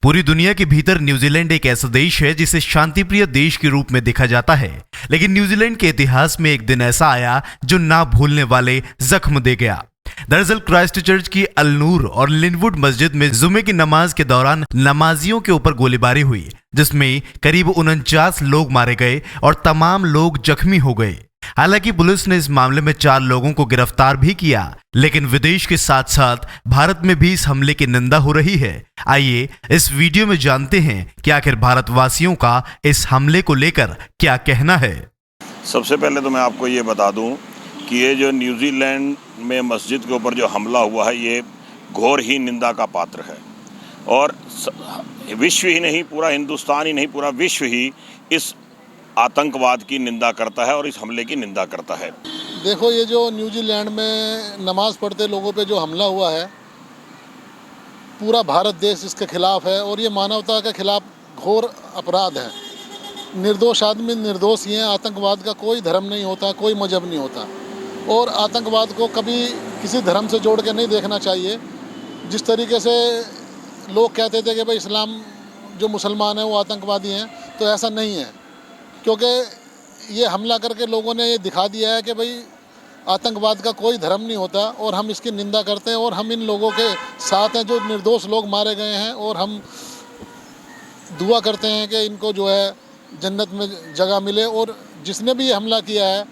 पूरी दुनिया के भीतर न्यूजीलैंड एक ऐसा देश है जिसे शांतिप्रिय देश के रूप में देखा जाता है, लेकिन न्यूजीलैंड के इतिहास में एक दिन ऐसा आया जो ना भूलने वाले जख्म दे गया। दरअसल क्राइस्ट चर्च की अल नूर और लिनवुड मस्जिद में जुमे की नमाज के दौरान नमाजियों के ऊपर गोलीबारी हुई, जिसमें करीब 49 लोग मारे गए और तमाम लोग जख्मी हो गए। हालांकि पुलिस ने इस मामले में 4 लोगों को गिरफ्तार भी किया, लेकिन विदेश के साथ साथ भारत में भी इस हमले की निंदा हो रही है। आइए इस वीडियो में जानते हैं कि आखिर भारतवासियों का इस हमले को लेकर क्या कहना है। सबसे पहले तो मैं आपको ये बता दूं कि ये जो न्यूजीलैंड में मस्जिद के ऊपर जो हमला हुआ है, ये घोर ही निंदा का पात्र है और विश्व ही नहीं, पूरा हिंदुस्तान ही नहीं, पूरा विश्व ही इस आतंकवाद की निंदा करता है और इस हमले की निंदा करता है। देखो, ये जो न्यूजीलैंड में नमाज पढ़ते लोगों पे जो हमला हुआ है, पूरा भारत देश इसके खिलाफ है और ये मानवता के खिलाफ घोर अपराध है। निर्दोष आदमी निर्दोष ही हैं। आतंकवाद का कोई धर्म नहीं होता, कोई मजहब नहीं होता और आतंकवाद को कभी किसी धर्म से जोड़ के नहीं देखना चाहिए। जिस तरीके से लोग कहते थे कि भाई इस्लाम जो मुसलमान हैं वो आतंकवादी हैं, तो ऐसा नहीं है, क्योंकि ये हमला करके लोगों ने ये दिखा दिया है कि भाई आतंकवाद का कोई धर्म नहीं होता और हम इसकी निंदा करते हैं और हम इन लोगों के साथ हैं जो निर्दोष लोग मारे गए हैं और हम दुआ करते हैं कि इनको जो है जन्नत में जगह मिले। और जिसने भी ये हमला किया है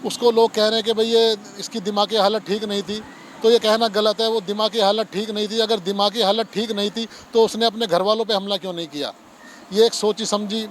उसको लोग कह रहे हैं कि भाई ये इसकी दिमागी हालत ठीक नहीं थी, तो ये कहना गलत है। वो दिमागी हालत ठीक नहीं थी। अगर दिमागी हालत ठीक नहीं थी तो उसने अपने घर वालों पे हमला क्यों नहीं किया। ये एक सोची समझी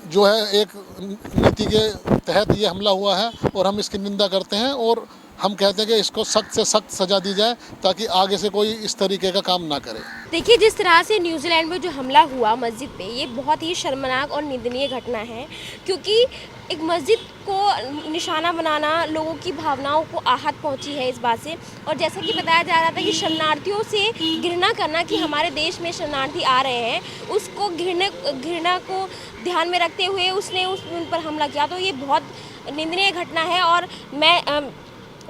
जो है एक नीति के तहत ये हमला हुआ है और हम इसकी निंदा करते हैं और हम कहते हैं कि इसको सख्त से सख्त सज़ा दी जाए ताकि आगे से कोई इस तरीके का काम ना करे। देखिए, जिस तरह से न्यूजीलैंड में जो हमला हुआ मस्जिद पे, ये बहुत ही शर्मनाक और निंदनीय घटना है, क्योंकि एक मस्जिद को निशाना बनाना लोगों की भावनाओं को आहत पहुंची है इस बात से। और जैसा कि बताया जा रहा था कि शरणार्थियों से घृणा करना, कि हमारे देश में शरणार्थी आ रहे हैं, उसको घृणा को ध्यान में रखते हुए उसने उन पर हमला किया। तो ये बहुत निंदनीय घटना है और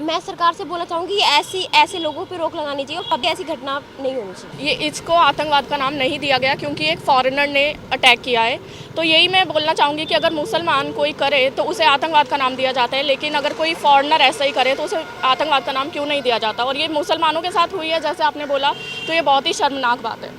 मैं सरकार से बोलना चाहूँगी कि ऐसे लोगों पे रोक लगानी चाहिए और कभी ऐसी घटना नहीं होनी चाहिए। ये इसको आतंकवाद का नाम नहीं दिया गया क्योंकि एक फॉरेनर ने अटैक किया है। तो यही मैं बोलना चाहूँगी कि अगर मुसलमान कोई करे तो उसे आतंकवाद का नाम दिया जाता है, लेकिन अगर कोई फॉरेनर ऐसा ही करे तो उसे आतंकवाद का नाम क्यों नहीं दिया जाता। और ये मुसलमानों के साथ हुई है जैसे आपने बोला, तो ये बहुत ही शर्मनाक बात है।